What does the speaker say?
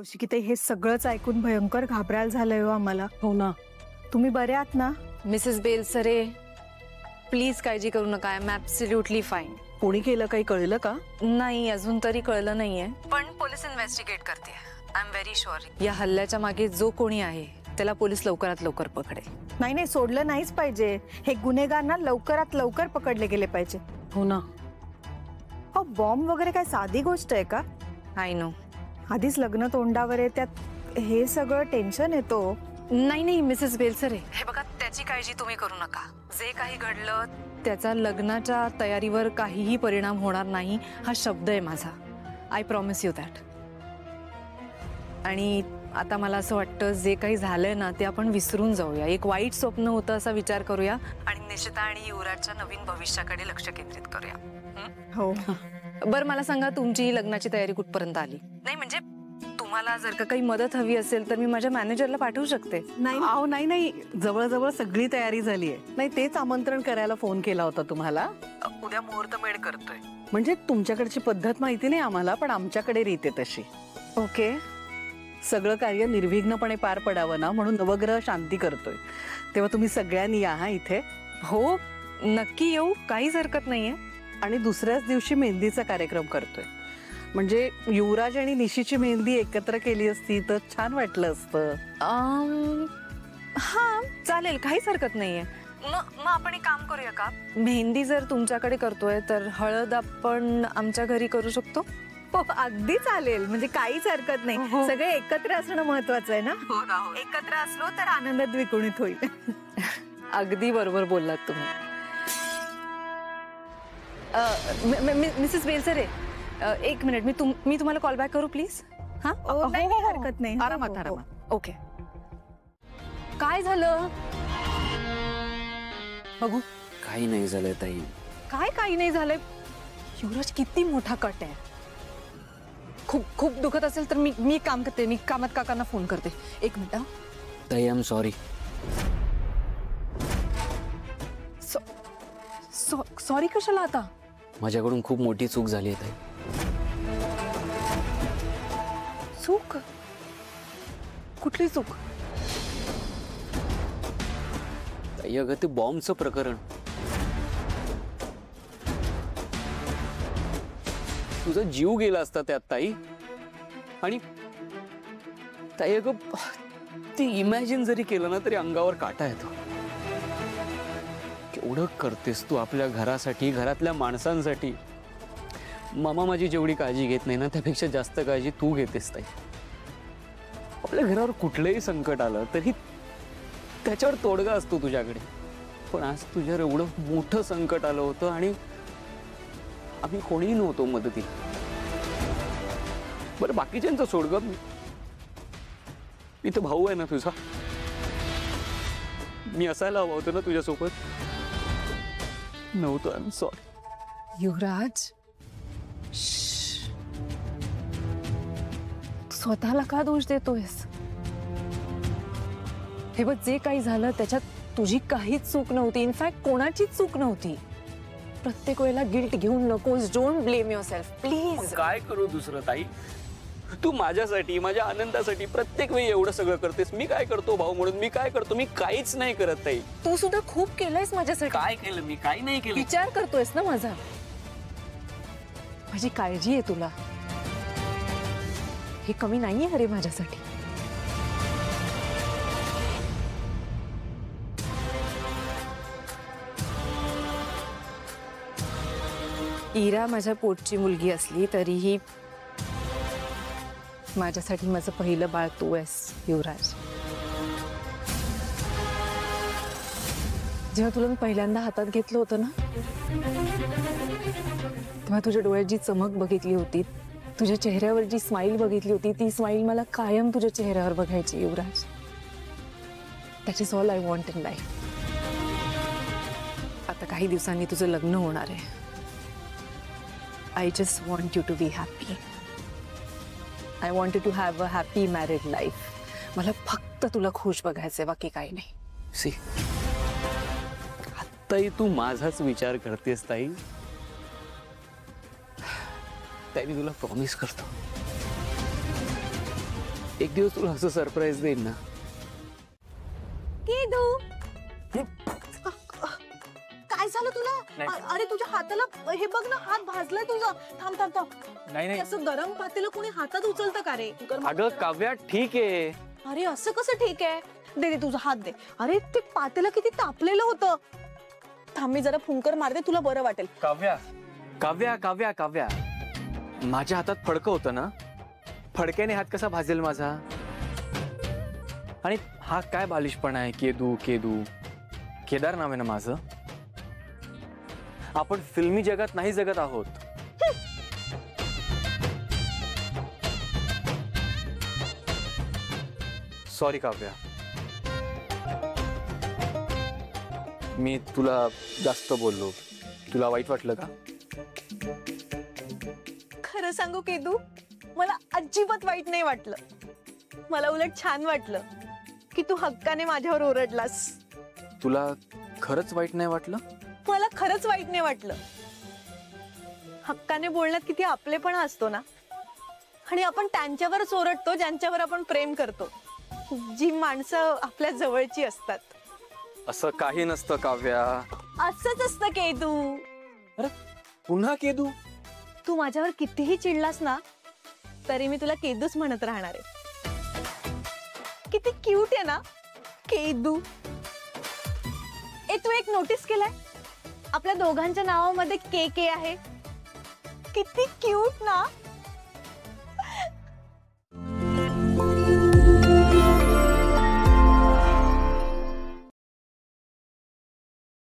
कौशिकी, हे सगळंच ऐकून भयंकर घाबरायला झालंय हो आम्हाला. हो ना. तुम्ही बरे आहात ना? मिसेस बेलसरे, प्लीज काळजी करू नका. I am absolutely fine. कोणी केलं काही कळलं का? नाही, अजून तरी कळलं नाहीये, पण पोलीस इन्व्हेस्टिगेट करते. आय एम व्हेरी शुअर या हल्ल्याच्या मागे जो कोणी आहे त्याला पोलीस लवकरात लवकर पकडेल. नाही नाही, सोडलं नाहीच पाहिजे. हे गुन्हेगार ना लवकरात लवकर पकडले गेले पाहिजे. हो ना. बॉम्ब वगैरे काय साधी गोष्ट आहे का? I know. आधीच लग्न तोंडावर आहे, त्यात हे सगळं टेन्शन येतो. नाही नाही मिसेस बेलसरे, हे बघा, त्याची काळजी तुम्ही करू नका. जे काही घडलं त्याचा लग्नाच्या तयारीवर काहीही परिणाम होणार नाही, हा शब्द आहे माझा. I promise you that. आणि आता मला असं वाटतं, जे काही झालंय ना ते आपण विसरून जाऊया. एक वाईट स्वप्न होतं असा विचार करूया आणि निशिता आणि युवराजच्या नवीन भविष्याकडे लक्ष केंद्रित करूया. हो. बरं, मला सांगा, तुमची लग्नाची तयारी कुठपर्यंत आली? नाही म्हणजे तुम्हाला जर का काही मदत हवी असेल तर मी माझ्या मॅनेजरला पाठवू शकते. नाही नाही, जवळजवळ सगळी तयारी झाली आहे. नाही, तेच आमंत्रण करायला फोन केला होता तुम्हाला. उद्या मुहूर्त मेढ करतोय. म्हणजे तुमच्याकडची पद्धत माहिती नाही आम्हाला, पण आमच्याकडे रीत आहे तशी. ओके. सगळं कार्य निर्विघ्नपणे पार पडावं ना, म्हणून नवग्रह शांती करतोय. तेव्हा तुम्ही सगळ्यांनी या हा इथे. हो, नक्की येऊ, काहीच हरकत नाहीये. आणि दुसऱ्याच दिवशी मेहंदीचा कार्यक्रम करतोय. म्हणजे युवराज आणि निशीची मेहंदी एकत्र केली असती तर छान वाटलं असतं. हा चालेल, काहीच हरकत नाहीये. मग आपण एक काम करूया का? मेहंदी जर तुमच्याकडे करतोय तर हळद आपण आमच्या घरी करू शकतो. हो, अगदी चालेल. म्हणजे काहीच हरकत नाही. सगळे एकत्र असणं महत्वाचं आहे ना. एकत्र असलो तर आनंद द्विगुणित होईल. अगदी बरोबर बोललात तुम्ही. मिसेस बेलसरे, एक मिनिट, मी तुम्हाला कॉल बॅक करू प्लीज. हा, हरकत नाही. आरामात आरामात. ओके. काय झालं? बघू. काही नाही झालंय ताई. काय काही नाही झालंय? युवराज किती मोठा कट आहे. खूप खूप दुखत असेल तर मी काम करते. मी कामत काकांना फोन करते. एक मिनिट. ताई, आय एम सॉरी. सॉरी कशाला आता? माझ्याकडून खूप मोठी चूक झाली आहे ताई. चूक? कुठली चूक? ताई, अगं ते बॉम्बचं प्रकरण. तुझा जीव गेला असता त्यात ताई. आणि ताई अगं, ते इमॅजिन जरी केलं ना तरी अंगावर काटा येतो. केवढं करतेस तू आपल्या घरासाठी, घरातल्या माणसांसाठी. मामा माझी जेवढी काळजी घेत नाही ना त्यापेक्षा जास्त काळजी तू घेतेस ताई. आपल्या घरावर कुठलंही संकट आलं तरी त्याच्यावर तोडगा असतो तुझ्याकडे. पण आज तुझ्यावर एवढं मोठं संकट आलं होतं आणि आम्ही कोणीही नव्हतो मदतीला. बरं, बाकीच्यांचं सोड ग. मी तर भाऊ आहे ना तुझा. मी असायला हवं होतं ना तुझ्यासोबत. नव्हतं. I am sorry. युवराज, स्वतःला का दोष देतोयस? हे बघ, जे काही झालं त्याच्यात तुझी काहीच चूक नव्हती. इनफॅक्ट कोणाचीच चूक नव्हती. प्रत्येक वेळेला गिल्ट घेऊन नकोस. Don't blame yourself please. काय करू दुसरं ताई? तू माझ्यासाठी, माझ्या आनंदासाठी प्रत्येक वेळी एवढं सगळं करतेस. मी काय करतो भाऊ म्हणून? मी काय करतो? मी काहीच नाही करत ताई. तू सुद्धा खूप केलंयस माझ्यासाठी. काय केलं मी? काही नाही केलं. विचार करतोयस ना माझा. माझी काळजी आहे तुला. हे कमी नाहीये अरे माझ्यासाठी. इरा माझ्या पोटची मुलगी असली तरीही माझ्यासाठी माझं पहिलं बाळ तू आहेस युवराज. जेव्हा तुला मी पहिल्यांदा हातात घेतलं होतं ना तेव्हा तुझ्या डोळ्यात जी चमक बघितली होती, तुझ्या चेहऱ्यावर जी स्माइल बघितली होती, ती स्माइल मला कायम तुझ्या चेहऱ्यावर बघायची Yuvraj. That is all I want in life. आता काही दिवसांनी तुझं लग्न होणार आहे. I just want you to be happy. I want you to have a happy married life. मला फक्त तुला खुश बघायचंय, बाकी काही नाही. सी, आत्ताही तू माझाच विचार करतेस ताई. ताई, मी तुला प्रॉमिस करतो एक दिवस तुला असं सरप्राईज देईन ना. काय झालं तुला? अरे तुझ्या हाताला हे बघ ना, हात भाजलाय तुझा. थांब थांब थांब. नाही असं गरम पातेलं कोणी हातात उचलतं का रे? अगं काव्या ठीक आहे. अरे असं कसं ठीक आहे? दे दे तुझा हात दे. अरे ते पातेलं किती तापलेलं होतं. थांब मी जरा फुंकर मारते, तुला बरं वाटेल. काव्या काव्या काव्या काव्या माझ्या हातात फडकं होतं ना, फडक्याने हात कसा भाजेल माझा? आणि हा काय बालिशपणा आहे? केदू केदू केदार नाव आहे ना माझं. आपण फिल्मी जगात नाही जगत आहोत. सॉरी काव्या, मी तुला जास्त बोललो. तुला वाईट वाटलं का? खरं सांगू केदू, मला अजिबात वाईट नाही वाटलं. मला उलट छान वाटलं की तू हक्काने माझ्यावर ओरडलास. तुला खरंच वाईट नाही वाटलं? मला खरंच वाईट नाही वाटलं. हक्काने बोलण्यात किती आपलेपणा असतो ना. आणि आपण त्यांच्यावरच ओरडतो ज्यांच्यावर आपण प्रेम करतो, जी माणसं आपल्या जवळची असतात. असं काही नसतं काव्या. असंच असतं केदू. अरे पुन्हा केदू? तू माझ्यावर कितीही चिडलास ना, तरी मी तुला केदूच म्हणत राहणार आहे. किती क्यूट आहे ना केदू. तू एक नोटीस केलाय? आपल्या दोघांच्या नावामध्ये के के आहे. किती क्यूट ना.